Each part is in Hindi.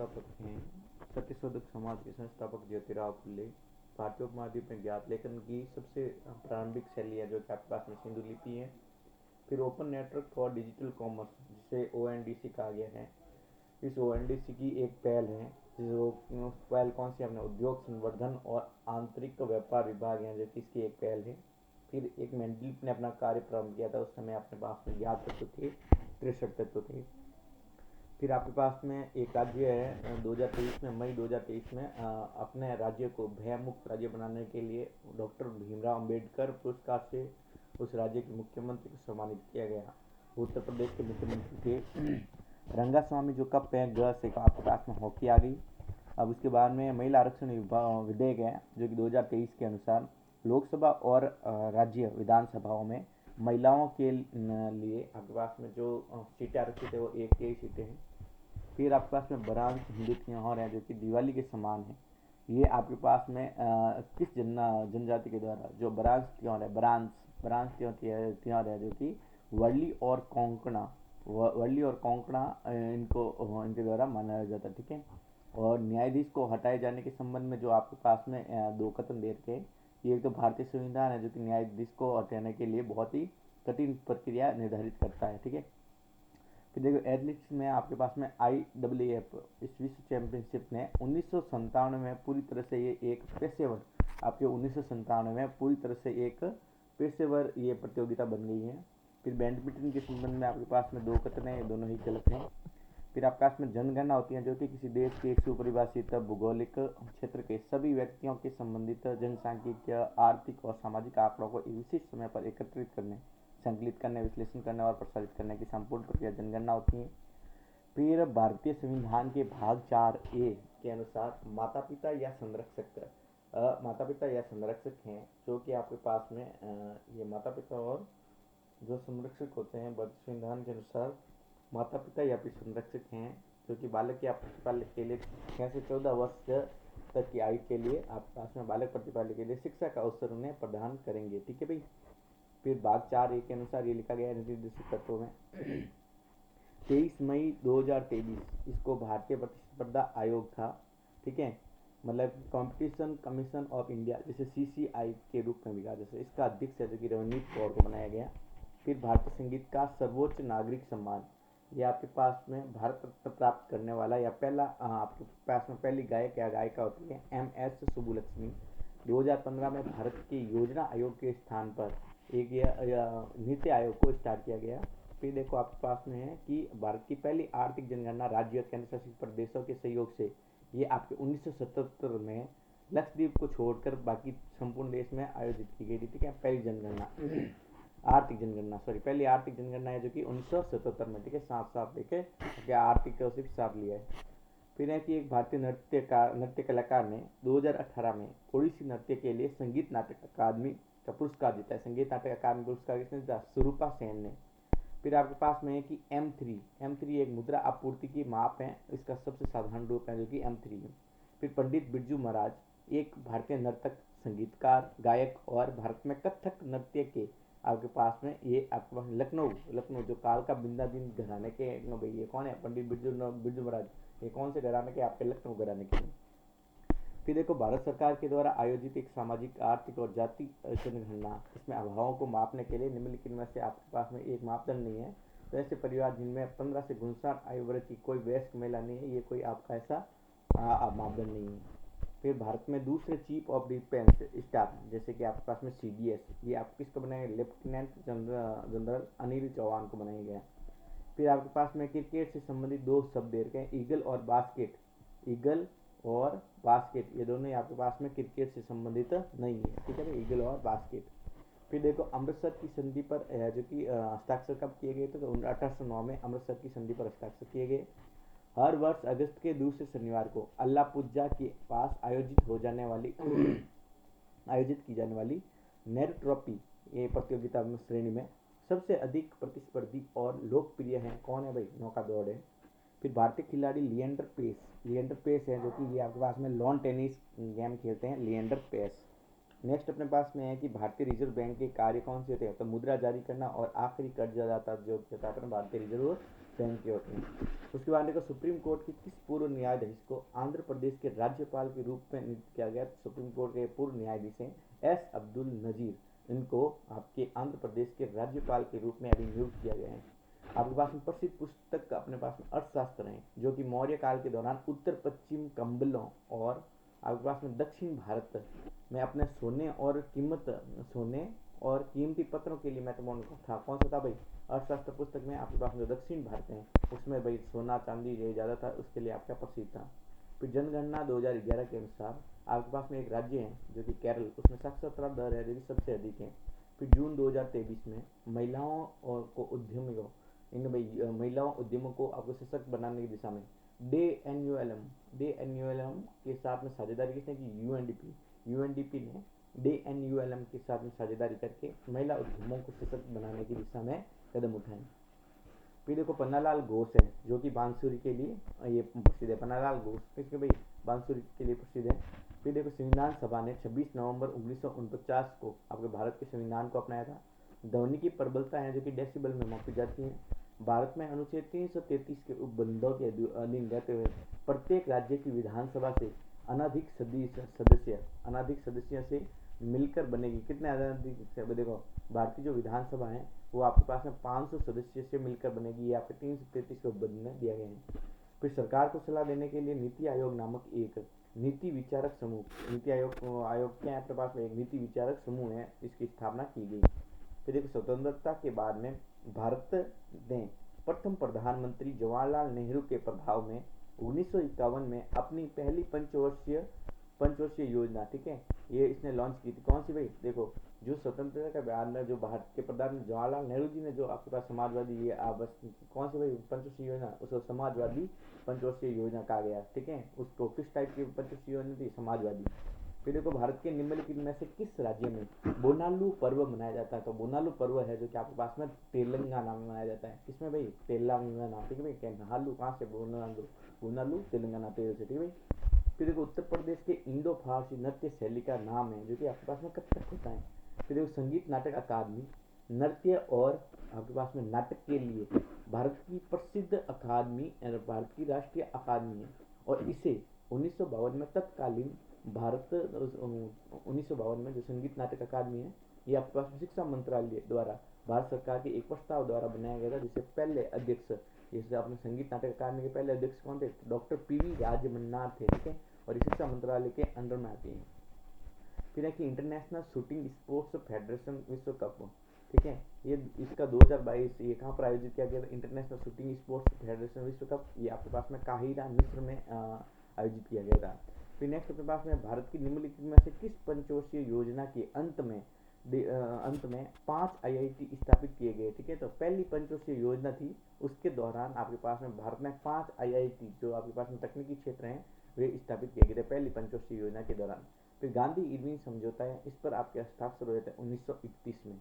संस्थापक हैं। सत्यशोधक समाज के संस्थापक ज्योतिराव फुले। भारतीय उपमहाद्वीप में ज्ञात लेखन की सबसे प्रारंभिक शैली है जो कि आपके पास में सिंधु लिपि है। फिर open network for digital commerce, जिसे ONDC कहा गया है। इस ONDC की एक पहल है, जो पहल कौन सी, अपने उद्योग संवर्धन और आंतरिक व्यापार विभाग है जो कि इसकी एक पहल है। फिर एक मेंडलीफ ने अपना कार्य प्रारंभ किया था, उस समय अपने पास में ज्ञात तत्व थे 63 तत्व थे। फिर आपके पास में एक राज्य है 2023 में, मई 2023 में अपने राज्य को भय मुक्त राज्य बनाने के लिए डॉक्टर भीमराव अंबेडकर पुरस्कार से उस राज्य के मुख्यमंत्री को सम्मानित किया गया। उत्तर प्रदेश के मुख्यमंत्री थे रंगास्वामी, जो कब पे ग से आपके पास में हॉकी आ गई। अब उसके बाद में महिला आरक्षण विधेयक है जो कि 2023 के अनुसार लोकसभा और राज्य विधानसभाओं में महिलाओं के लिए आपके पास में जो सीटें आरक्षित है वो एक ही सीटें हैं। फिर आपके पास में बरांस हिंदू त्योहार है जो कि दिवाली के समान है। ये आपके पास में किस जनजाति के द्वारा जो बरांस त्योहार है, बरांस त्योहार है जो कि वर्ली और कोंकणा इनके द्वारा मनाया जाता है। ठीक है। और न्यायाधीश को हटाए जाने के संबंध में जो आपके पास में दो कथन दे रखे हैं। ये एक तो भारतीय संविधान है जो कि न्यायाधीश को हटाने के लिए बहुत ही कठिन प्रक्रिया निर्धारित करता है। ठीक है। फिर देखो एथलेटिक्स में आपके पास में IAAF इस विश्व चैंपियनशिप ने 1997 में पूरी तरह से ये एक पेशेवर, आपके 1997 में पूरी तरह से एक पेशेवर ये प्रतियोगिता बन गई है। फिर बैडमिंटन के संबंध में आपके पास में दो कथन है, दोनों ही गलत हैं। फिर आपके पास में जनगणना होती है जो कि किसी देश के एक सुपरिभाषित भौगोलिक क्षेत्र के सभी व्यक्तियों के संबंधित जनसांख्यिकीय, आर्थिक और सामाजिक आंकड़ों को एक विशिष्ट समय पर एकत्रित करने, संकलित करने, विश्लेषण करने और प्रसारित करने की संपूर्ण प्रक्रिया जनगणना होती है। फिर भारतीय संविधान के भाग 4A के अनुसार माता पिता या संरक्षक हैं जो कि आपके पास में ये माता पिता और जो संरक्षक होते हैं भारतीय संविधान के अनुसार माता पिता या फिर संरक्षक हैं जो कि बालक या प्रतिपालक के लिए 6 से 14 वर्ष तक की आयु के लिए आपके पास में बालक प्रतिपालक के लिए शिक्षा का अवसर उन्हें प्रदान करेंगे। ठीक है भाई। फिर भाग 4A के अनुसार ये लिखा गया है निर्देशित तत्वों में 23 मई 2023 इसको भारतीय प्रतिस्पर्धा आयोग था। ठीक है, मतलब कंपटीशन कमीशन ऑफ इंडिया, जैसे CCI के रूप में भी कहा, जैसे इसका अध्यक्ष है जो कि रवनीत कौर को बनाया गया। फिर भारतीय संगीत का सर्वोच्च नागरिक सम्मान, ये आपके पास में भारत रत्न प्राप्त करने वाला या पहला आपके पास में पहली गायक या गायिका होती है MS सुब्बुलक्ष्मी। 2015 में भारत के योजना आयोग के स्थान पर एक नीति आयोग को स्टार्ट किया गया। फिर देखो आपके पास में है कि भारत की पहली आर्थिक जनगणना राज्य और केंद्र शासित प्रदेशों के सहयोग से ये आपके 1977 में लक्षद्वीप को छोड़कर बाकी संपूर्ण देश में आयोजित की गई थी। ठीक है, पहली आर्थिक जनगणना है जो कि 1977 में। ठीक है, साफ देखे क्या आर्थिक का सिर्फ साफ लिया है। फिर है कि एक भारतीय नृत्य कलाकार ने 2018 में ओडिसी नृत्य के लिए संगीत नाटक अकादमी का पुरस्कार जीता है। संगीत नाटक अकादमी पुरस्कार किसने जीता? सुरूपा सेन ने। फिर आपके पास में है कि M3 एक मुद्रा आपूर्ति की माप है, इसका सबसे साधारण रूप है जो कि M3 है। फिर पंडित बिरजू महाराज एक भारतीय नर्तक, संगीतकार, गायक और भारत में कथक नृत्य के आपके पास में ये आपके पास लखनऊ जो कालका बिंदादीन घराने के भाई, ये कौन है? पंडित बिरजू महाराज। ये कौन से घराने के? आपके लखनऊ घराने के। फिर देखो भारत सरकार के द्वारा आयोजित एक सामाजिक, आर्थिक और जाति जनगणना, इसमें अभावों को मापने के लिए निम्नलिखित में से आपके पास में एक मापदंड नहीं है। तो ऐसे परिवार जिनमें 15 से 59 आयु वर्ग की कोई वयस्क महिला नहीं है, ये कोई आपका ऐसा मापदंड नहीं है। फिर भारत में दूसरे चीफ ऑफ डिफेंस स्टाफ, जैसे कि आपके पास में CDS, ये आप किसको बनाया? लेफ्टिनेंट जनरल अनिल चौहान को बनाया गया। फिर आपके पास में क्रिकेट से संबंधित दो शब्द दे रखे हैं, ईगल और बास्केट, ये दोनों ही आपके पास में क्रिकेट से संबंधित नहीं है। ठीक है, ईगल और बास्केट। फिर देखो अमृतसर की संधि पर जो कि हस्ताक्षर कब किए गए थे? तो 1809 में अमृतसर की संधि पर हस्ताक्षर किए गए। हर वर्ष अगस्त के दूसरे शनिवार को अल्लापुजा के पास आयोजित की जाने वाली नेहरू ट्रॉफी, ये प्रतियोगिता श्रेणी में सबसे अधिक प्रतिस्पर्धी और लोकप्रिय है कौन है भाई? नौका दौड़ है। फिर भारतीय खिलाड़ी लिएंडर पेस है जो कि ये आपके पास में लॉन टेनिस गेम खेलते हैं, लिएंडर पेस। नेक्स्ट अपने पास में है कि भारतीय रिजर्व बैंक के कार्य कौन से होते हैं? तो मुद्रा जारी करना और आखिरी कर्जदाता जो होता है अपना भारतीय रिजर्व पहन के होते हैं। उसके बाद देखो सुप्रीम कोर्ट के किस पूर्व न्यायाधीश को आंध्र प्रदेश के राज्यपाल के रूप में नियुक्त किया गया? सुप्रीम कोर्ट के पूर्व न्यायाधीश हैं एस अब्दुल नजीर। इनको आपके आंध्र प्रदेश के राज्यपाल के रूप में अभी नियुक्त किया गया है। आपके पास में प्रसिद्ध पुस्तक अपने पास में अर्थशास्त्र है, जो कि मौर्य काल के दौरान उत्तर पश्चिम कंबलों और आपके पास में दक्षिण भारत में अपने सोने और कीमती पत्थरों के लिए महत्वपूर्ण था। कौन सा था भाई? अर्थशास्त्र पुस्तक में आपके पास जो दक्षिण भारत है उसमें भाई सोना चांदी ये ज़्यादा था, उसके लिए आपका प्रसिद्ध था। फिर जनगणना 2011 के अनुसार आपके पास में एक राज्य है जो कि केरल, उसमें साक्षरता दर है जो कि सबसे अधिक है। फिर जून 2023 में महिलाओं और को उद्यमियों इन भाई महिलाओं उद्यमों को आपको सशक्त बनाने की दिशा में डे एन के साथ में साझेदारी किसने की? यूएनडीपी ने डे एन के साथ में साझेदारी करके महिला उद्यमों को सशक्त बनाने की दिशा में कदम उठाए। फिर देखो पन्नालाल घोष है जो कि बांसुरी के लिए ये प्रसिद्ध है। पन्नालाल घोष किसके भाई? बांसुरी के लिए प्रसिद्ध है। फिर देखो संविधान सभा ने 26 नवंबर 1949 को आपके भारत के संविधान को अपनाया था। ध्वनि की प्रबलता है जो कि डेसिबल में मापी जाती है। भारत में अनुच्छेद 333 के उपबंधों के अधीन रहते हुए प्रत्येक राज्य की विधानसभा से अनाधिक सदस्यों से मिलकर बनेगी। कितने अनाधिक? देखो भारतीय जो विधानसभा है वो आपके पास में 500 सदस्य से मिलकर बनेगी। ये आपके 333 के उपबंध में दिया गया है। फिर सरकार को सलाह देने के लिए नीति आयोग नामक एक नीति विचारक समूह, नीति आयोग क्या है आपके पास में? एक नीति विचारक समूह है, इसकी स्थापना की गई। फिर देखो स्वतंत्रता के बाद में भारत ने प्रथम प्रधानमंत्री जवाहरलाल नेहरू के प्रभाव में 1951 में अपनी पहली पंचवर्षीय योजना, ठीक है, ये इसने लॉन्च की थी। कौन सी भाई? देखो जो स्वतंत्रता के बाद में जो भारत के प्रधान जवाहरलाल नेहरू जी ने जो आपके पास समाजवादी ये कौन सी भाई पंचवर्षीय योजना? उसको समाजवादी पंचवर्षीय योजना कहा गया, ठीक है। उसको किस टाइप की पंचवर्षीय योजना थी? समाजवादी। फिर देखो भारत के निम्नलिखित में से किस राज्य में बोनालू पर्व मनाया जाता है? तो बोनालू पर्व है जो कि आपके पास में तेलंगाना में मनाया जाता है। किसमें भाई? तेलंगाना, ठीक है भाई। क्या नालू कहाँ से? बोनालू, बोनालू तेलंगाना तेल से, ठीक है भाई। फिर देखो उत्तर प्रदेश के इंडो फारसी नृत्य शैली का नाम है जो कि आपके पास में कथक होता है। फिर देखो संगीत नाटक अकादमी नृत्य और आपके पास में नाटक के लिए भारत की प्रसिद्ध अकादमी, भारत की राष्ट्रीय अकादमी है। और इसे 1952 में तत्कालीन भारत 1952 में जो संगीत नाटक अकादमी है ये आपके पास शिक्षा मंत्रालय द्वारा भारत सरकार के एक प्रस्ताव द्वारा बनाया गया था, जिससे पहले अध्यक्ष, जैसे आपने संगीत नाटक अकादमी के पहले अध्यक्ष कौन थे? डॉक्टर पीवी राजमन्नार थे, ठीक है। और ये शिक्षा मंत्रालय के अंडर में आती है। फिर है कि इंटरनेशनल शूटिंग स्पोर्ट्स फेडरेशन विश्व कप, ठीक है, ये इसका 2022 ये कहाँ पर आयोजित किया गया था? इंटरनेशनल शूटिंग स्पोर्ट्स फेडरेशन विश्व कप ये आपके पास में काहिरा मिस्र में आयोजित किया गया था। फिर नेक्स्ट अपने पास में भारत की निम्नलिखित में से किस पंचवर्षीय योजना के अंत में 5 आईआईटी स्थापित किए गए, ठीक है। तो पहली पंचवर्षीय योजना थी, उसके दौरान आपके पास में भारत में 5 आईआईटी जो आपके पास में तकनीकी क्षेत्र हैं वे स्थापित किए गए थे पहली पंचवर्षीय योजना के दौरान। फिर गांधी इरविन समझौता है, इस पर आपके हस्ताक्षर हुए थे 1931 में।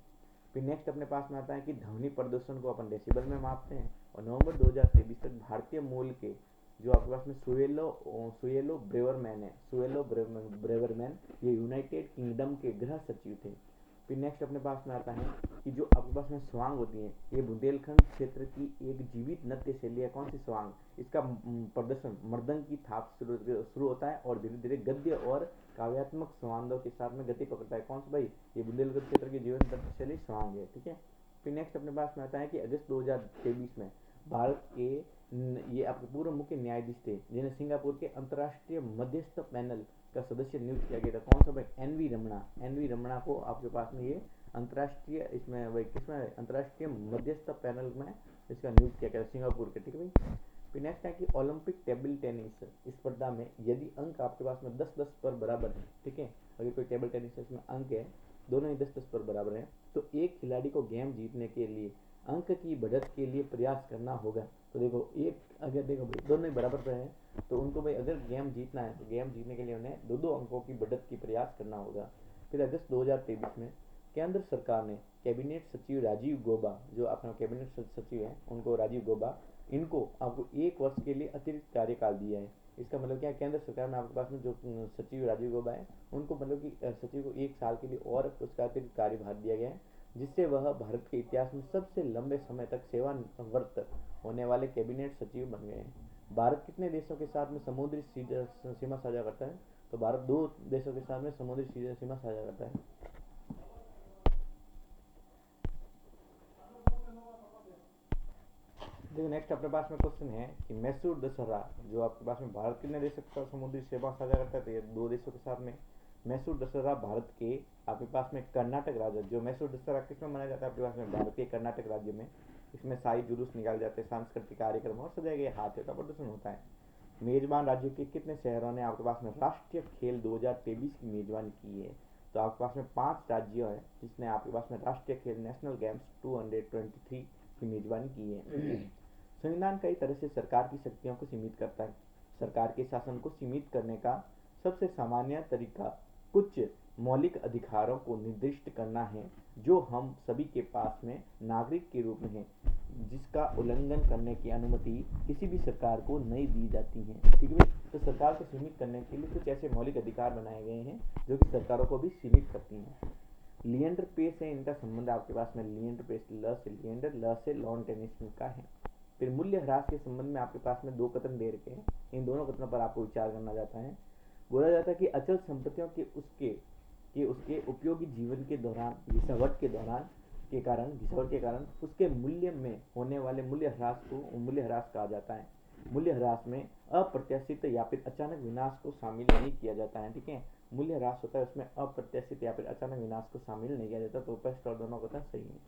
फिर नेक्स्ट अपने पास में आता है कि ध्वनि प्रदूषण को अपन डेसिबल में मापते हैं। और नवंबर 2023 तक भारतीय मूल के जो आपके पास में सुएलो ब्रेवरमैन ये यूनाइटेड किंगडम के गृह सचिव थे। फिर नेक्स्ट अपने पास में आता है कि जो आपके पास में स्वांग होती है ये बुंदेलखंड क्षेत्र की एक जीवित नृत्य शैली है। कौन सी? स्वांग। इसका प्रदर्शन मर्दंग की थाप शुरू होता है और धीरे धीरे गद्य और काव्यात्मक संवादों के साथ में गति पकड़ता है। कौन सा भाई? ये बुंदेलखंड क्षेत्र की जीवन नृत्य शैली स्वांग है, ठीक है। फिर नेक्स्ट अपने पास में आता है कि अगस्त 2023 में भारत के ये आपके पूर्व मुख्य न्यायाधीश थे जिन्हें सिंगापुर के अंतर्राष्ट्रीय मध्यस्थ पैनल का सदस्य नियुक्त किया गया था। कौन सा भाई? एन वी रमणा को आपके पास में ये अंतर्राष्ट्रीय इसमें भाई किसमें अंतर्राष्ट्रीय मध्यस्थ पैनल में इसका नियुक्त किया गया सिंगापुर के, ठीक है भाई। फिर नेक्स्ट है कि ओलंपिक टेबल टेनिस स्पर्धा में यदि अंक आपके पास में 10-10 पर बराबर है, ठीक है, अगर कोई टेबल टेनिस इसमें अंक है दोनों ही 10-10 पर बराबर है तो एक खिलाड़ी को गेम जीतने के लिए अंक की बढ़त के लिए प्रयास करना होगा। तो देखो एक अगर देखो भाई दोनों ही बराबर पर है तो उनको भाई अगर गेम जीतना है तो गेम जीतने के लिए उन्हें 2-2 अंकों की बढ़त की प्रयास करना होगा। फिर अगस्त 2023 में केंद्र सरकार ने कैबिनेट सचिव राजीव गौबा, जो अपना कैबिनेट सचिव है उनको राजीव गौबा, इनको आपको 1 वर्ष के लिए अतिरिक्त कार्यकाल दिया है। इसका मतलब क्या है? केंद्र सरकार में आपके पास में जो सचिव राजीव गौबा है उनको मतलब कि सचिव को 1 साल के लिए और उसका अतिरिक्त कार्यभार दिया गया है जिससे वह भारत के इतिहास में सबसे लंबे समय तक सेवानिवृत्त होने वाले कैबिनेट सचिव बन गए हैं। भारत कितने देशों के साथ में समुद्री सीमा साझा करता है? तो भारत 2 देशों के साथ में समुद्री सीमा साझा करता है। देखो नेक्स्ट अपने पास में क्वेश्चन है कि मैसूर दशहरा जो आपके पास में भारत कितने देशों के साथ समुद्री सीमा साझा करता है? तो ये 2 देशों के साथ में। मैसूर दशहरा भारत के आपके पास में कर्नाटक राज्य, जो मैसूर दशहरा किसमें मनाया जाता है? आपके पास में भारत के कर्नाटक राज्य में। इसमें शाही जुलूस निकाले जाते हैं, सांस्कृतिक कार्यक्रम और सजाए गए हाथियों का प्रदर्शन होता है। मेजबान राज्यों के कितने शहरों ने आपके पास में राष्ट्रीय खेल 2023 की मेजबानी की है? तो आपके पास में 5 राज्यों है जिसने आपके पास में राष्ट्रीय खेल नेशनल गेम्स 223 की मेजबानी की है। संविधान कई तरह से सरकार की शक्तियों को सीमित करता है। सरकार के शासन को सीमित करने का सबसे सामान्य तरीका कुछ मौलिक अधिकारों को निर्दिष्ट करना है जो हम सभी के पास में नागरिक के रूप में है, जिसका उल्लंघन करने की अनुमति किसी भी सरकार को नहीं दी जाती है। ठीक है, तो सरकार को सीमित करने के लिए कुछ ऐसे मौलिक अधिकार बनाए गए हैं जो कि सरकारों को भी सीमित करती हैं। लिएंडर पेस है, इनका संबंध आपके पास में लिएंडर पेस ल से लॉन टेनिस का है। फिर मूल्य ह्रास के संबंध में आपके पास में 2 कथन दे रखे हैं। इन दोनों कथनों पर आपको विचार करना जाता है। बोला जाता है कि अचल संपत्तियों के उसके उपयोगी जीवन के दौरान घिसावट के कारण उसके मूल्य में होने वाले मूल्य ह्रास कहा जाता है। मूल्य ह्रास में अप्रत्याशित या फिर अचानक विनाश को शामिल नहीं किया जाता है। ठीक है, मूल्य ह्रास होता है उसमें अप्रत्याशित या फिर अचानक विनाश को शामिल नहीं किया जाता। तो फर्स्ट और दोनों कथन सही है।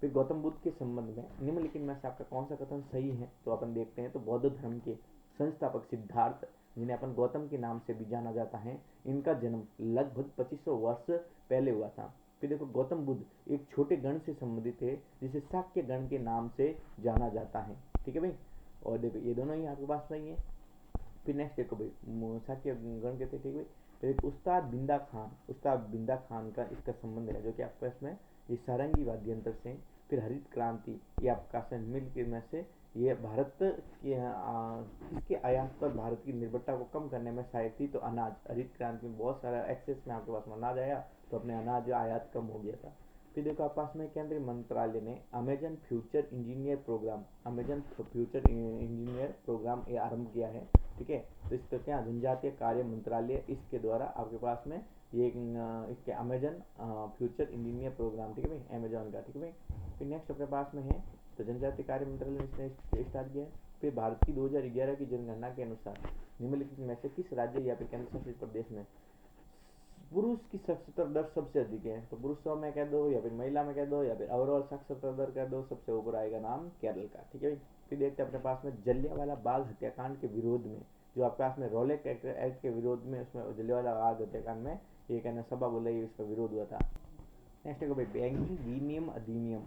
फिर गौतम बुद्ध के संबंध में निम्नलिखित में से आपका कौन सा कथन सही है? तो अपन देखते हैं। तो बौद्ध धर्म के संस्थापक सिद्धार्थ, जिन्हें अपन गौतम के नाम से भी जाना जाता है, इनका जन्म लगभग 2500 वर्ष पहले हुआ था। फिर देखो गौतम बुद्ध एक छोटे गण से संबंधित है जिसे शाक्य गण के नाम से जाना जाता है। ठीक है भाई, और देखो ये दोनों ही आपके पास सही है। फिर नेक्स्ट देखो भाई शाक्य गण के थे। ठीक है, फिर उस्ताद बिंदा खान का इसका संबंध है जो कि आपके पास में ये सारंगी वाद्य यंत्र से। फिर हरित क्रांति, ये आपका मिल के में से ये भारत के इसके आयात पर भारत की निर्भरता को कम करने में सहायक थी। तो अनाज, हरित क्रांति में बहुत सारा एक्सेस में आपके पास में अनाज आया तो अपने अनाज आयात कम हो गया था। फिर देखो आपके पास में केंद्रीय मंत्रालय ने अमेजन फ्यूचर इंजीनियर प्रोग्राम ये आरंभ किया है। ठीक है, तो इसका क्या जनजातीय कार्य मंत्रालय इसके द्वारा आपके पास में ये इसके अमेजन फ्यूचर इंजीनियर प्रोग्राम, ठीक है भाई, अमेजन का। ठीक है भाई, फिर नेक्स्ट अपने पास में है तो जनजातीय कार्य मंत्रालय ने इसने स्टार्ट किया है। फिर भारत की 2011 की जनगणना के अनुसार निम्नलिखित में से किस राज्य या फिर केंद्र शासित प्रदेश में पुरुष की साक्षरता दर सबसे अधिक है? तो पुरुषों में कह दो या फिर महिला में कह दो या फिर ओवरऑल साक्षरता दर कह दो, सबसे ऊपर आएगा नाम केरल का। ठीक है भाई, फिर देखते हैं अपने पास में जलियांवाला बाग हत्याकांड के विरोध में, जो आपके पास में रॉलेट एक्ट के विरोध में, उसमें जलियांवाला बाग हत्याकांड में ये कहना सभा बुलाई, इसका विरोध हुआ था। नेक्स्ट देखो भाई बैंकिंग विनियम अधिनियम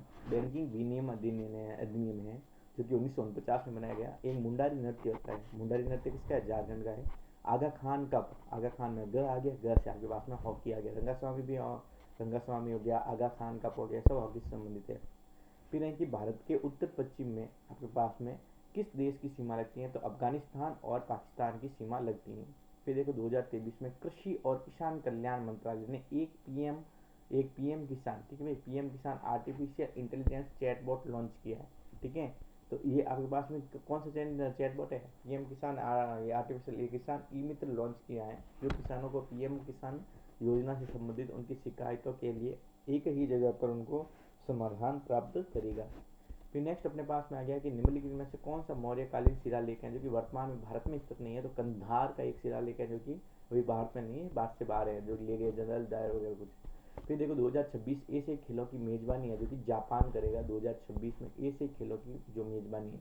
है जो कि 1949 में बनाया गया। एक मुंडारी नृत्य होता है, मुंडारी नृत्य किसका है? झारखंड का है। आगा खान कप, आगा खान में ग आ गया, ग से आपके पास में हॉकी आ गया। रंगास्वामी हो गया, आगा खान कप हो गया, सब हॉकी से संबंधित है। फिर है कि भारत के उत्तर पश्चिम में आपके पास में किस देश की सीमा लगती है? तो अफगानिस्तान और पाकिस्तान की सीमा लगती है। फिर देखो 2023 में कृषि और किसान कल्याण मंत्रालय ने एक पीएम किसान, ठीक है भाई, पीएम किसान आर्टिफिशियल इंटेलिजेंस चैटबॉट लॉन्च किया है। ठीक है, तो ये आपके पास में कौन सा चैटबॉट है? पीएम किसान आर्टिफिशियल किसान ई मित्र लॉन्च किया है, जो किसानों को पीएम किसान योजना से संबंधित उनकी शिकायतों के लिए एक ही जगह पर उनको समाधान प्राप्त करेगा। फिर नेक्स्ट अपने पास में आ गया कि निम्नलिखित में से कौन सा मौर्यकालीन शिलालेख है जो कि वर्तमान में भारत में स्थित नहीं है? तो कंधार का एक शिलालेख है जो कि अभी भारत में नहीं है, भारत से बाहर है, जो ले गए जनरल डायर वगैरह कुछ। फिर देखो 2026 एशियाई खेलों की मेजबानी है जो कि जापान करेगा 2026 में एशियाई खेलों की जो मेजबानी है।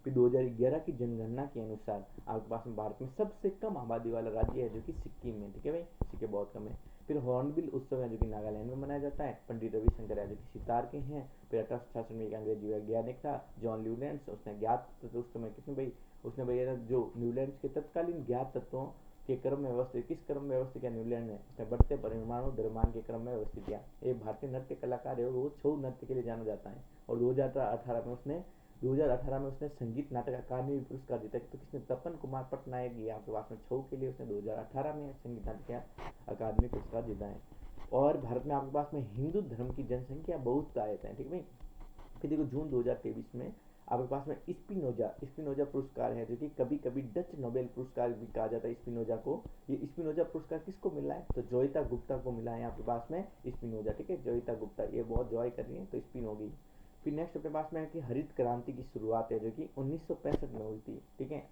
फिर 2011 की जनगणना के अनुसार आपके पास में भारत में सबसे कम आबादी वाला राज्य है जो कि सिक्किम में। ठीक है भाई, सिक्किम बहुत कम है। फिर हॉर्नबिल उत्सव है जो कि नागालैंड में मनाया जाता है। पंडित रविशंकर है जो कि सितार के हैं। फिर 1866 में एक अंग्रेजी वैज्ञानिक था जॉन ल्यूलेंस, उसने ज्ञात उस समय कितने भाई उसने भैया जो न्यूलैंड के तत्कालीन ज्ञात तत्वों के क्रम में व्यवस्थित, किस क्रम में व्यवस्थित किया न्यूलैंड ने? उसने बढ़ते परमाणु द्रव्यमान के क्रम में व्यवस्थित किया। एक भारतीय नृत्य कलाकार है, वो छऊ नृत्य के लिए जाना जाता है। और 2018 में उसने संगीत नाटक अकादमी पुरस्कार जीता। तो किसने? तपन कुमार पटनायक, ये आपके पास में छऊ के लिए उसने 2018 में संगीत नाटक अकादमी पुरस्कार जीता है। और भारत में आपके पास में हिंदू धर्म की जनसंख्या बहुत आ जाता है, ठीक है भाई। फिर देखो जून 2023 में आपके पास में स्पिनोजा पुरस्कार है, जो कि कभी कभी डच नोबेल पुरस्कार भी कहा जाता है स्पिनोजा को। ये स्पिनोजा पुरस्कार किसको मिला है, तो जोइता गुप्ता को मिला है आपके पास में स्पिनोजा, ठीक है, जोइता गुप्ता, ये बहुत जॉय कर रही है तो स्पिन होगी। फिर नेक्स्ट अपने पास में है कि हरित क्रांति की शुरुआत है, जो कि 1965 में हुई थी, ठीक है।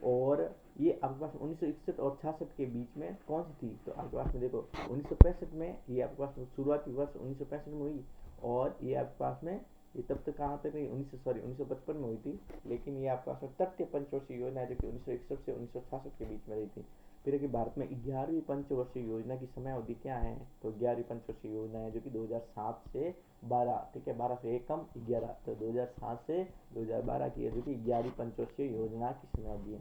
और ये आपके पास 1961 और 66 के बीच में कौन सी थी, तो आपके पास में देखो 1965 में ये आपके पास शुरुआती वर्ष 1965 में हुई, और ये आपके पास में ये तब तक कहाँ तक रही, 1955 में हुई थी, लेकिन ये आपके पास में तृतीय पंचवर्षीय योजना है, जो कि 1961 से 1966 के बीच में रही थी। फिर कि भारत में 11वीं पंचवर्षीय योजना की समय अवधि क्या है, तो 11वीं पंचवर्षीय योजना है जो कि 2007 से 12, ठीक है, 12 से एक कम 11, तो 2007 से 2012 की है, जो कि 11वीं पंचवर्षीय योजना की समय अवधि है।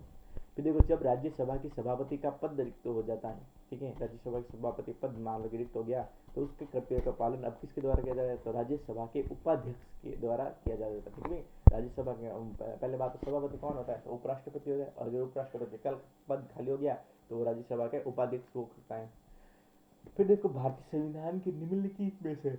फिर देखो जब राज्यसभा की सभापति का पद रिक्त हो जाता है, ठीक है, राज्यसभा के सभापति पद मान लो कि रिक्त हो गया, तो उसके कर्तव्य का पालन अब किसके द्वारा किया जाएगा, तो राज्यसभा के उपाध्यक्ष के द्वारा किया जाता है, ठीक है। राज्यसभा के पहले बात तो सभापति कौन होता है, तो उपराष्ट्रपति होता है, और अगर उपराष्ट्रपति कल पद खाली हो गया तो राज्यसभा के उपाध्यक्ष हो सकता है। फिर देखो भारतीय संविधान के निम्नलिखित में से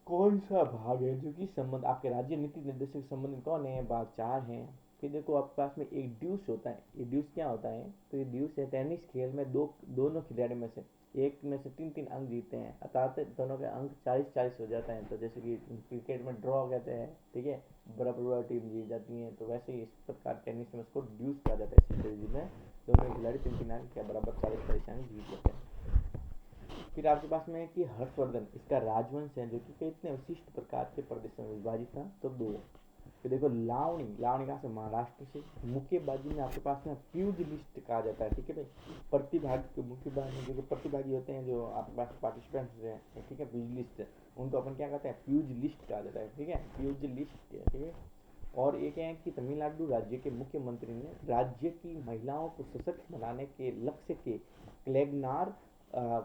कौन सा भाग है जो कि संबंध आपके राज्य नीति निर्देशक संबंधित कौन है, भाग 4 है। फिर देखो आपके पास में एक ड्यूस होता है, ये ड्यूस क्या होता है, तो ये ड्यूस है टेनिस खेल में दोनों खिलाड़ी में से एक में से 3 अंक जीतते हैं, अर्थात दोनों के अंक 40-40 हो जाता है, तो जैसे कि क्रिकेट में ड्रॉ कहते हैं, ठीक है, बराबर टीम जीत जाती है, तो वैसे ही इस प्रकार टेनिस में उसको ड्यूस कहा जाता है, इस में दोनों खिलाड़ी 3 अंक या बराबर 40-40 अंक जीत लेते हैं। फिर आपके पास में है कि हर्षवर्धन, इसका राजवंश है, जो कि कितने विशिष्ट प्रकार के प्रदेशों में विभाजित था, तो 2। फिर देखो लावणी कहाँ से, महाराष्ट्र से। मुक्केबाजी में आपके पास में प्यूजिलिस्ट कहा जाता है, ठीक है भाई, प्रतिभागी के मुक्केबाजी जो प्रतिभागी होते हैं, जो आपके पास पार्टिसिपेंट्स हैं, ठीक है, प्यूजिलिस्ट, उनको अपन क्या कहते हैं, प्यूजिलिस्ट कहा जाता है, ठीक है, प्यूजिलिस्ट, ठीक है। और एक है कि तमिलनाडु राज्य के मुख्यमंत्री ने राज्य की महिलाओं को सशक्त बनाने के लक्ष्य के क्लेगनार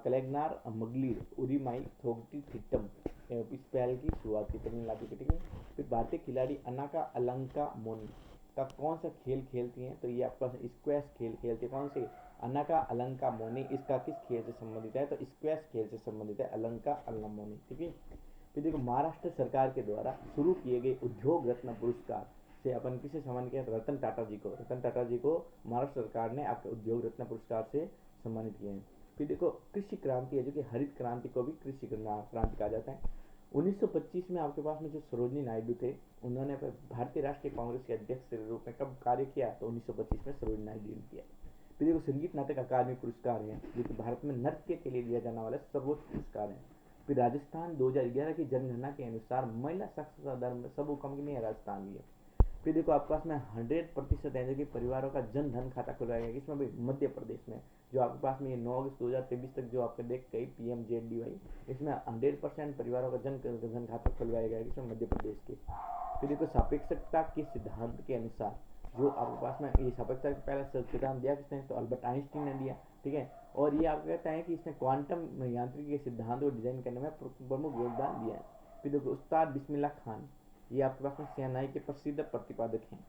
कलेगनार मगलीर उरिमाई थोगटी थिट्टम इस पहल की शुरुआत की तमिलनाडु के, ठीक है। फिर भारतीय खिलाड़ी अनाका अलंका मोनी का कौन सा खेल खेलती हैं, तो ये आपका स्क्वैश खेल खेलती है, कौन से, अनाका अलंका मोनी, इसका किस खेल से संबंधित है, तो स्क्वैश खेल से संबंधित है अलंका अलमोनी, ठीक है। फिर देखो महाराष्ट्र सरकार के द्वारा शुरू किए गए उद्योग रत्न पुरस्कार से अपन किसे सम्मानित किया, रतन टाटा जी को, रतन टाटा जी को महाराष्ट्र सरकार ने आपके उद्योग रत्न पुरस्कार से सम्मानित किए हैं। फिर देखो कृषि क्रांति है, जो कि हरित क्रांति को भी कृषि क्रांति कहा जाता है। 1925 में आपके पास में जो सरोजनी नायडू थे, उन्होंने भारतीय राष्ट्रीय कांग्रेस के अध्यक्ष के रूप में कब कार्य किया, तो 1925 में सरोजनी नायडू ने किया। फिर देखो संगीत नाटक अकादमी पुरस्कार है, जो कि भारत में नृत्य के लिए दिया जाने वाला सर्वोच्च पुरस्कार है। फिर राजस्थान 2011 की जनगणना के अनुसार महिला साक्षरता दर में सब कम नहीं है, राजस्थान भी है। फिर देखो आपके पास में 100% है, जो कि परिवारों का जन धन खाता खुलवाया गया, इसमें भी मध्य प्रदेश में, जो आपके पास में ये 9 अगस्त 2023 तक जो आपके देख गई PMJDY, इसमें 100% परिवारों का जन खाता खुलवाया गया, इसमें मध्य प्रदेश के। फिर देखो सापेक्षता के सिद्धांत के अनुसार जो आपके पास में ये सापेक्षता का पहला सिद्धांत दिया किसने, तो अल्बर्ट आइंस्टीन ने दिया, ठीक है। और ये आपको कहता है कि इसने क्वांटम यांत्रिकी के सिद्धांत को डिजाइन करने में प्रमुख योगदान दिया है। फिर देखो उस्ताद बिस्मिल्लाह खान, ये आपके पास में सेनाई के प्रसिद्ध प्रतिपादक हैं।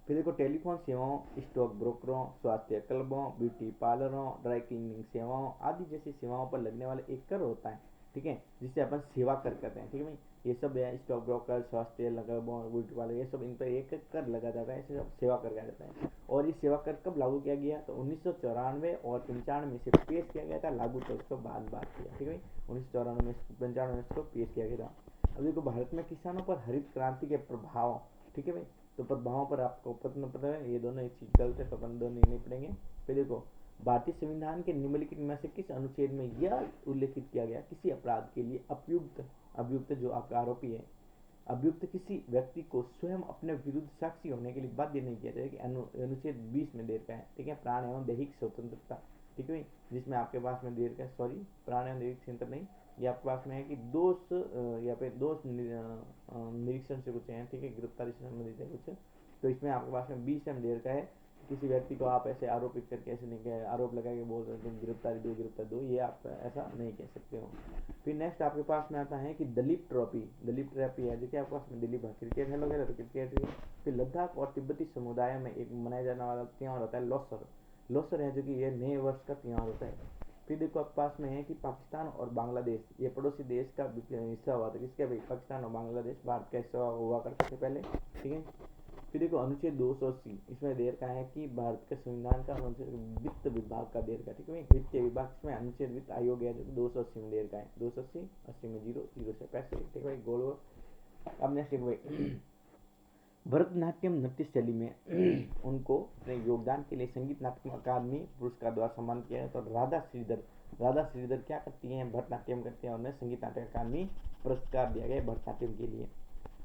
फिर देखो टेलीफोन सेवाओं, स्टॉक ब्रोकरों, स्वास्थ्य क्लबों, ब्यूटी पार्लरों, ड्राई क्लीनिंग सेवाओं आदि जैसी सेवाओं पर लगने वाला एक कर होता है, ठीक है, जिससे अपन सेवा कर कहते हैं, ठीक है भाई। ये सब है स्टॉक ब्रोकर, स्वास्थ्य क्लबों, ब्यूटी पार्लर, ये सब इन पर एक कर लगा जाता है, इसे सेवा कर कहा जाता है। और ये सेवा कर कब लागू किया गया, तो 1994 और 95 से पेश किया गया था, लागू तो उसको बाद किया, ठीक है भाई, 1994 में 95 में इसको पेश किया गया था। अब देखो भारत में किसानों पर हरित क्रांति के प्रभाव, ठीक है भाई, तो प्रभावों पर आपको पता है, ये दोनों एक चीज गलत है, तो अपन दोनों नहीं पढ़ेंगे। फिर देखो भारतीय संविधान के निम्नलिखित में से किस अनुच्छेद में यह उल्लेखित किया गया, किसी अपराध के लिए अभियुक्त जो आपका आरोपी है, अभियुक्त किसी व्यक्ति को स्वयं अपने विरुद्ध साक्षी होने के लिए बाध्य नहीं किया जाएगा, अनुच्छेद 20 में देर का है, ठीक है, प्राण एवं दैहिक स्वतंत्रता, ठीक है भाई, जिसमें आपके पास में देर का, सॉरी, प्राण एवं दैहिक स्वतंत्रता नहीं, ये आपके पास में है कि दोष या पे दोष निरीक्षण से कुछ है, ठीक है, गिरफ्तारी से संबंधित है कुछ, तो इसमें आपके पास में 20 देर का है। किसी व्यक्ति को आप ऐसे आरोपित करके ऐसे नहीं कह, आरोप लगा के बोल रहे तुम गिरफ्तारी दो, ये आप ऐसा नहीं कह सकते हो। फिर नेक्स्ट आपके पास में आता है कि दलीप ट्रॉफी है, देखिए आपके पास में दिलीप क्रिकेट है वगैरह, तो क्रिकेट। फिर लद्दाख और तिब्बती समुदाय में एक मनाया जाने वाला त्यौहार होता है लोसर है, जो कि ये नए वर्ष का त्यौहार होता है। फिर देखो आपके पास में है कि पाकिस्तान और बांग्लादेश ये पड़ोसी देश का हिस्सा हुआ था। किसके भाई? पाकिस्तान और बांग्लादेश भारत का हिस्सा हुआ करते थे पहले, ठीक है। फिर देखो अनुच्छेद 280 इसमें दे रखा है कि भारत के संविधान का अनुच्छेद वित्त विभाग का दे रखा है, ठीक है। वित्त विभाग में अनुच्छेद वित्त आयोग है जो 280 में दे रखा है, 280 80 में 0 0 से पैसे, ठीक है भाई, गोल गोल। अब नेक्स्ट देखो भाई, भरतनाट्यम नृत्य शैली में उनको अपने योगदान के लिए संगीत नाटक अकादमी पुरस्कार द्वारा सम्मान किया है। तो राधा श्रीधर क्या करती हैं? भरतनाट्यम करती हैं और उन्हें संगीत नाटक अकादमी पुरस्कार दिया गया भरतनाट्यम के लिए।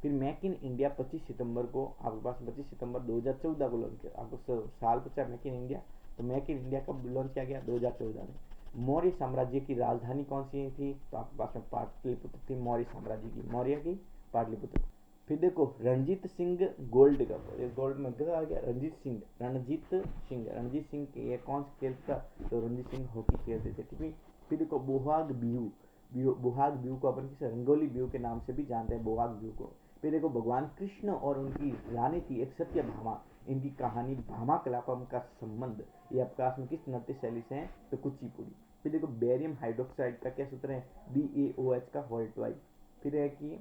फिर मेक इन इंडिया 25 सितंबर को आपके पास 25 सितंबर 2014 को लॉन्च किया। आपको साल पूछा मेक इन इंडिया, तो मेक इन इंडिया कब लॉन्च किया गया? 2014 में। मौर्य साम्राज्य की राजधानी कौन सी थी? तो आपके पास में पाटलिपुत्र थी, मौर्य साम्राज्य की, मौर्य की पाटलिपुत्र। फिर देखो Ranjit Singh gold cup, gold में आ गया रणजीत सिंह ये कौन सा खेल था? तो रणजीत सिंह हॉकी खेलते थे, ठीक है। फिर देखो बोहाग बिहू को अपन किसी रंगोली बिहू के नाम से भी जानते हैं, बोहाग बिहू को। फिर देखो भगवान कृष्ण और उनकी रानी थी एक सत्यभामा, इनकी कहानी भामा कलापम का संबंध ये आपका में किस नृत्य शैली से है? तो कुचिपुड़ी। फिर देखो बेरियम हाइड्रोक्साइड का क्या सूत्र है? BaOH का होल ट्वाइस। फिर है कि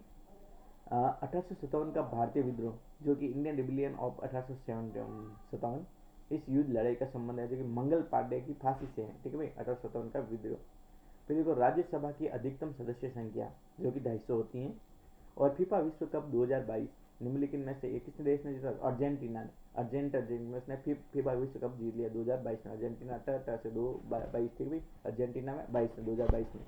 1857 का भारतीय विद्रोह जो कि इंडियन रिबिलियन ऑफ 1857, इस युद्ध लड़ाई का संबंध है जो कि मंगल पांडे की फांसी से है, ठीक है भाई, 1857 का विद्रोह। फिर देखो राज्यसभा की अधिकतम सदस्य संख्या जो कि 250 होती है। और फीफा विश्व कप 2022 निम्नलिखित में से एक किस देश ने जीता? अर्जेंटीना ने। अर्जेंटीना ने फीफा विश्व कप जीत लिया 2022 में। अर्जेंटीना 18 से 22, ठीक भाई, अर्जेंटीना में 22 में 2022 में।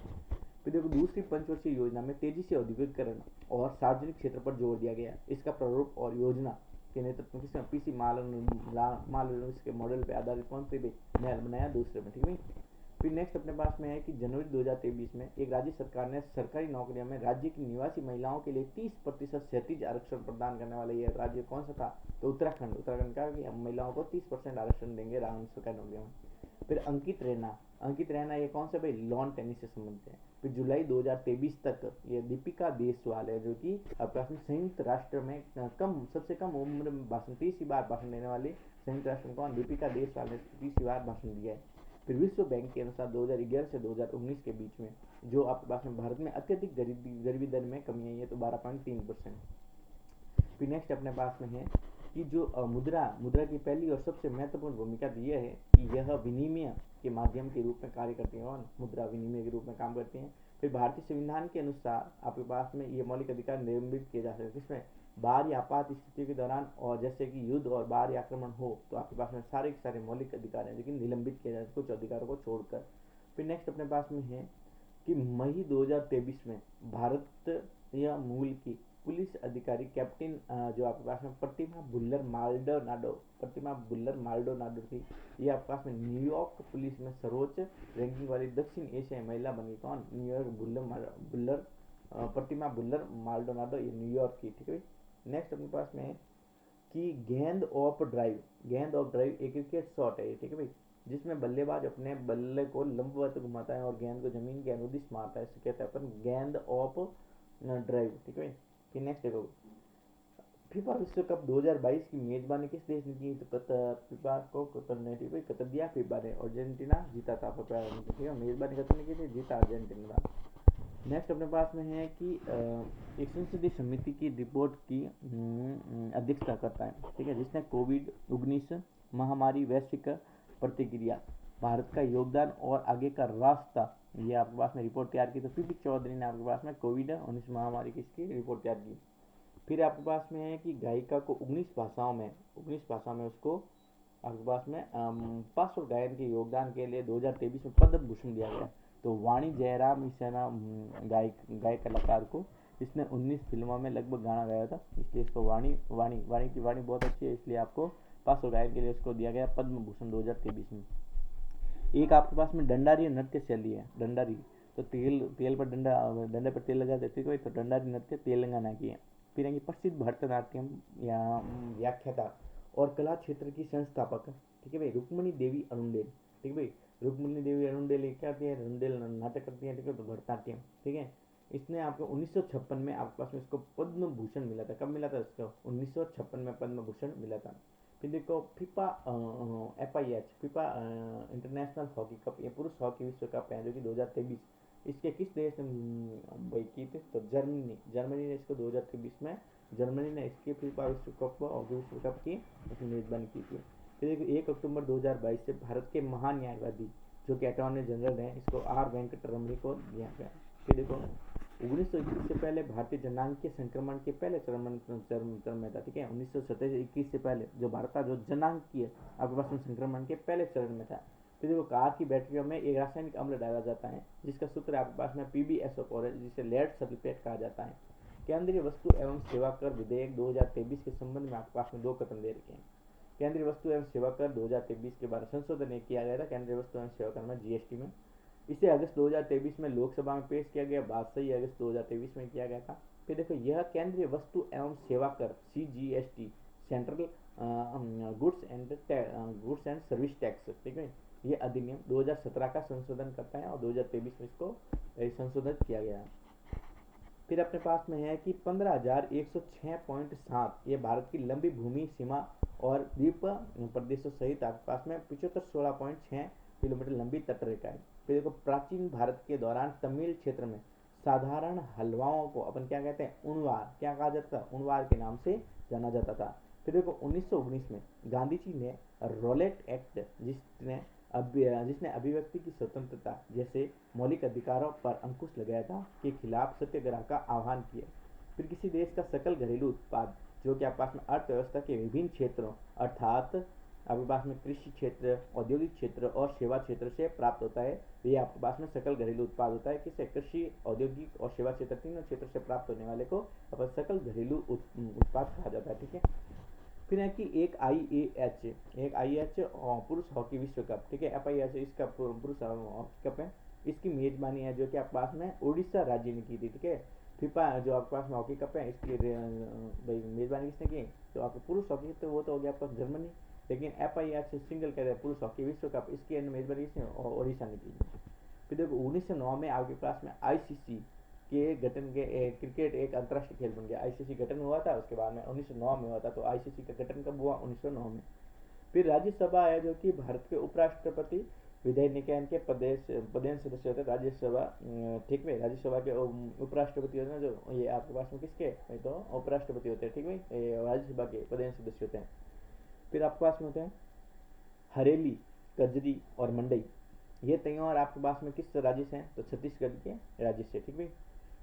फिर देखो दूसरी पंचवर्षीय योजना में तेजी से औद्योगिकरण और सार्वजनिक क्षेत्र पर जोर दिया गया। इसका प्रारूप और योजना के नेतृत्व किसने? PC माल के मॉडल पे आधारित कौन से महल बनाया? दूसरे में, ठीक है। फिर नेक्स्ट अपने पास में है कि जनवरी 2023 में एक राज्य सरकार ने सरकारी नौकरियों में राज्य की निवासी महिलाओं के लिए 30% क्षैतिज आरक्षण प्रदान करने वाला यह राज्य कौन सा था? तो उत्तराखंड का कि हम महिलाओं को 30% आरक्षण देंगे सरकारी नौकरियों में। फिर अंकित रहना ये कौन सा भाई? लॉन टेनिस से संबंधित है। फिर जुलाई 2023 तक ये दीपिका देशवाल है जो कि आपके संयुक्त राष्ट्र में सबसे कम उम्र में भाषण 30 बार भाषण देने वाली संयुक्त राष्ट्र में कौन? दीपिका देशवाल ने 30 बार भाषण दिया है। फिर विश्व बैंक के अनुसार 2011 से 2019 के बीच में जो आपके पास में भारत में अत्यधिक गरीबी दर में कमी आई है, तो 12.3%। फिर नेक्स्ट अपने पास में है कि जो मुद्रा की पहली और सबसे महत्वपूर्ण भूमिका यह है कि यह विनिमय के माध्यम के रूप में कार्य करती है, और मुद्रा विनिमय के रूप में काम करती हैं। फिर भारतीय संविधान के अनुसार आपके पास में ये मौलिक अधिकार निलंबित किए जा सकते हैं, किसमें? बाहरी आपात स्थिति के दौरान, और जैसे कि युद्ध और बाहरी आक्रमण हो तो आपके पास में सारे के सारे मौलिक अधिकार हैं लेकिन निलंबित किए जाते हैं कुछ अधिकारों को छोड़कर। फिर नेक्स्ट अपने पास में है कि मई 2023 में भारत या मूल की पुलिस अधिकारी कैप्टन जो आपके पास में प्रतिमा बुल्लर माल्डोनाडो थी, ये आपके पास में न्यूयॉर्क पुलिस में सर्वोच्च रैंकिंग वाली दक्षिण एशियाई महिला बनी। कौन? प्रतिमा बुल्लर माल्डोनाडो, ये न्यूयॉर्क की, ठीक है। नेक्स्ट अपने पास में है कि गेंद ऑफ ड्राइव एक क्रिकेट शॉट है, ठीक है भाई, जिसमें बल्लेबाज अपने बल्ले को लंबवत घुमाता है और गेंद को जमीन के अनुदिश मारता है, इसे कहते हैं अपन गेंद ऑफ ड्राइव, ठीक है। फिर नेक्स्ट देखो फीफा विश्व कप 2022 की मेजबानी किस देश ने की? तो कतर। फीफा को कतर ने, ठीक है, कतर दिया फीफा ने, अर्जेंटीना जीता था, ठीक है, मेजबानी कतर ने की थी, जीता अर्जेंटीना था। नेक्स्ट अपने पास में है कि एक संसदीय समिति की रिपोर्ट की अध्यक्षता करता है, ठीक है, जिसने कोविड-19 महामारी वैश्विक प्रतिक्रिया, भारत का योगदान और आगे का रास्ता, ये आपके पास में रिपोर्ट तैयार की। तो पीपी चौधरी ने आपके पास में कोविड-19 महामारी की इसकी रिपोर्ट तैयार की। फिर आपके पास में है कि गायिका को 19 भाषाओं में उसको आपके पास में पार्श्व गायन के योगदान के लिए 2023 में पद्म भूषण दिया गया। तो वाणी जयराम इस गायक कलाकार को इसने 19 फिल्मों में लगभग गाना गाया था, इसलिए इसको वाणी की वाणी बहुत अच्छी है, इसलिए आपको पार्श्व गायन के लिए उसको दिया गया पद्म भूषण 2023 में। एक आपके पास में डंडारी नृत्य शैली है, डंडारी, तो तेल पर डंडे पर तेल लगा देते कोई, तो डंडारी नृत्य तेलंगाना की है। फिर है प्रसिद्ध भरतनाट्यम या व्याख्याता और कला क्षेत्र की संस्थापक, ठीक है भाई, रुक्मणी देवी अरुंडेल, ठीक है भाई, रुक्मणी देवी अरुंडेल क्या आती है? अरुंडेल नाटक करती है, ठीक है, तो भरतनाट्यम, ठीक है। इसने आपको 1956 में आपके पास में इसको पद्म भूषण मिला था। कब मिला था इसको? 1956 में पद्म भूषण मिला था। फिर देखो FIFA FIH FIFA international hockey cup, ये पुरुष हॉकी विश्व कप है जो कि 2023, इसके किस देश ने भाई की थी, तो जर्मनी ने इसको 2023 में जर्मनी ने इसके फीफा विश्व कप हॉकी विश्व कप की उसकी मेजबानी की थी। फिर देखो 1 अक्टूबर 2022 से भारत के महान न्यायवादी जो कि अटॉर्नी जनरल हैं इसको R वेंकटरमणी को दिया गया। फिर देखो 1921 से पहले भारतीय जनांगीय संक्रमण के पहले चरण में था, ठीक है। 1927-21 से पहले जो भारत का जो जनांगीय आपके पास में संक्रमण के पहले चरण में था। फिर देखो कार की बैटरियों में एक रासायनिक अम्ल डाला जाता है जिसका सूत्र आपके पास में PbSO4 है, जिसे लेड सल्फेट कहा जाता है। केंद्रीय वस्तु एवं सेवा कर विधेयक 2023 के संबंध में आपके पास में 2 कदम दे रखे हैं। केंद्रीय वस्तु एवं सेवा कर 2023 के बाद संशोधन एक किया गया था केंद्रीय वस्तु एवं सेवा कर में, GST में। इसे अगस्त 2023 में लोकसभा में पेश किया गया, 22 अगस्त 2023 में किया गया था। फिर देखो यह केंद्रीय वस्तु एवं सेवा कर CGST central goods and service tax, ठीक है, ये अधिनियम 2017 का संशोधन करता है और 2023 में इसको संशोधित किया गया है। फिर अपने पास में है कि 15,106.7 ये भारत की लंबी भूमि सीमा और द्वीप प्रदेशों सहित आपके पास में 7516.6 किलोमीटर लंबी तटरेखा है। फिर देखो प्राचीन भारत के दौरान तमिल क्षेत्र में साधारण हलवाओं को अपन क्या कहते हैं, उनवार, क्या कहा जाता था, उनवार के नाम से जाना जाता था। फिर देखो 1919 में गांधी जी ने रोलेट एक्ट जिसने अभिव्यक्ति की स्वतंत्रता जैसे मौलिक अधिकारों पर अंकुश लगाया था के खिलाफ सत्याग्रह का आह्वान किया। फिर किसी देश का सकल घरेलू उत्पाद जो कि आपके पास में अर्थव्यवस्था के विभिन्न क्षेत्रों अर्थात आपके पास में कृषि क्षेत्र, औद्योगिक क्षेत्र और सेवा क्षेत्र से प्राप्त होता है, ये आपके पास में सकल घरेलू उत्पाद होता है। किसे, कृषि, औद्योगिक और सेवा क्षेत्र, तीनों क्षेत्र से प्राप्त होने वाले को अपन सकल घरेलू उत्पाद कहा जाता है, ठीक है। फिर है कि एक IAH पुरुष हॉकी विश्व कप, ठीक है, FIH इसका पुरुष हॉकी कप है, इसकी मेजबानी है जो कि आपके पास में उड़ीसा राज्य ने की थी, ठीक है। फीफा जो आपके पास में हॉकी कप है इसकी भाई मेजबानी किसने की, तो आपको पुरुष हॉकी तो वो तो हो गया आपका जर्मनी, लेकिन FIH सिंगल कहते हैं पुरुष हॉकी विश्व कप, इसकी मेजबानी किसने, उड़ीसा ने की। फिर देखो 1909 में आपके पास में ICC के गठन के क्रिकेट एक अंतर्राष्ट्रीय खेल बन गया। ICC गठन हुआ था उसके बाद में 1909 में हुआ था, तो ICC का गठन कब हुआ, 1909 में। फिर राज्यसभा है जो कि भारत के उपराष्ट्रपति विधेय निकाय के पदेन सदस्य होते हैं राज्यसभा, ठीक है। राज्यसभा के उपराष्ट्रपति होते हैं जो ये आपके पास में किसके, तो उपराष्ट्रपति होते हैं, ठीक है, राज्यसभा के पदेन सदस्य होते हैं। फिर आपके पास में होते हैं हरेली, कजरी और मंडई, ये त्योहार आपके पास में किस राज्य से हैं, तो छत्तीसगढ़ के राज्य से, ठीक है।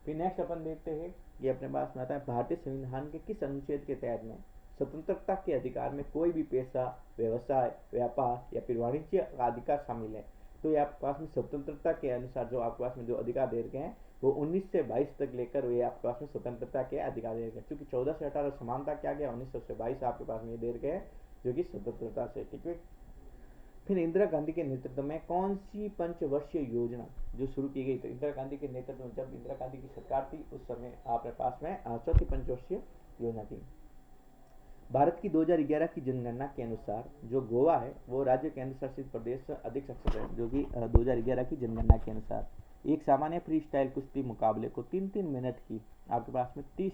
फिर नेक्स्ट अपन देखते हैं, ये अपने पास में आता है भारतीय संविधान के किस अनुच्छेद के तहत में स्वतंत्रता के अधिकार में कोई भी पेशा, व्यवसाय, व्यापार या फिर वाणिज्य का अधिकार शामिल है। तो ये आपके पास में स्वतंत्रता के अनुसार जो आपके पास में जो अधिकार दे रखे हैं वो 19 से 22 तक लेकर ये आपके पास में स्वतंत्रता के अधिकार दे रखे हैं, क्योंकि 14 से 18 समानता क्या गया, 1900 से 22 आपके पास में ये दे रखे हैं जो कि स्वतंत्रता से, ठीक है। फिर इंदिरा गांधी के नेतृत्व में कौन सी पंचवर्षीय योजना जो शुरू की गई, तो इंदिरा गांधी के नेतृत्व में जब इंदिरा गांधी की सरकार थी उस समय आपके पास में चौथी पंचवर्षीय योजना थी। भारत की 2011 की जनगणना के अनुसार जो गोवा है वो राज्य केंद्र शासित प्रदेश अधिक सक्षम है, जो कि 2011 की जनगणना के अनुसार एक सामान्य फ्री स्टाइल कुश्ती मुकाबले को 3-3 मिनट की आपके पास में 30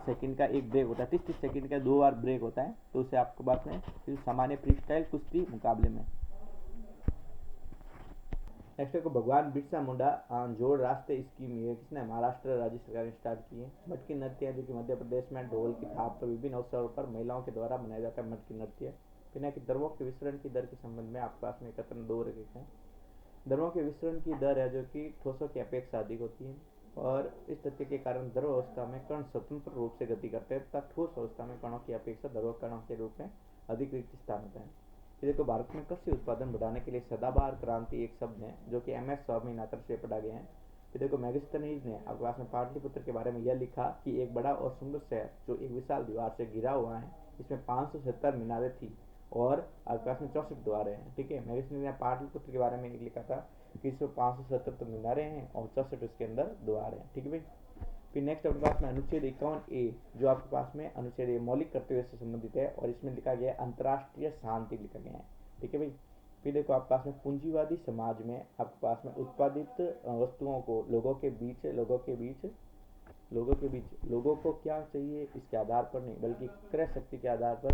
सेकंड का एक ब्रेक होता है, 30 सेकंड का 2 बार ब्रेक होता है, तो उसे आपके पास में सामान्य फ्री स्टाइल कुश्ती मुकाबले में। नेक्स्ट है को भगवान बिरसा मुंडा जोड़ रास्ते स्कीम, ये किसने, महाराष्ट्र राज्य सरकार ने स्टार्ट की है। मटकी नृत्य है जो कि मध्य प्रदेश में ढोल की थाप पर विभिन्न अवसरों पर महिलाओं के द्वारा मनाया जाता है मटकी नृत्य। फिर कि द्रव्यों के विसरण की दर के संबंध में आपके पास में कथन 2 रखे हैं। द्रव्यों के विसरण की दर है जो कि ठोसों की अपेक्षा अधिक होती है और इस तथ्य के कारण द्रव अवस्था में कण स्वतंत्र रूप से गति करते हैं तथा ठोस अवस्था में कणों की अपेक्षा द्रव कणों के रूप में अधिक रिक्त स्थान होता है। फिर देखो भारत में कृषि उत्पादन बढ़ाने के लिए सदाबहार क्रांति एक शब्द है जो कि MS स्वामीनाथन से पढ़ा गया है। फिर देखो मैगस्थनीज ने आपके पास में पाटलिपुत्र के बारे में यह लिखा कि एक बड़ा और सुंदर शहर जो एक विशाल दीवार से घिरा हुआ है, इसमें 570 मीनारें थी और आपके पास में 64 द्वारें हैं, ठीक है। मैगस्थनीज ने पाटलिपुत्र के बारे में एक लिखा था कि इसमें 570 मीनारें हैं और 64 इसके अंदर द्वार हैं, ठीक है भाई। फिर नेक्स्ट आपके पास में अनुच्छेद 51A जो आपके पास में अनुच्छेद मौलिक कर्तव्य से संबंधित है और इसमें लिखा गया है अंतर्राष्ट्रीय शांति लिखा गया है, ठीक है भाई। फिर देखो आपके पास में पूंजीवादी समाज में आपके पास में उत्पादित वस्तुओं को लोगों को क्या चाहिए इसके आधार पर नहीं बल्कि क्रय शक्ति के आधार पर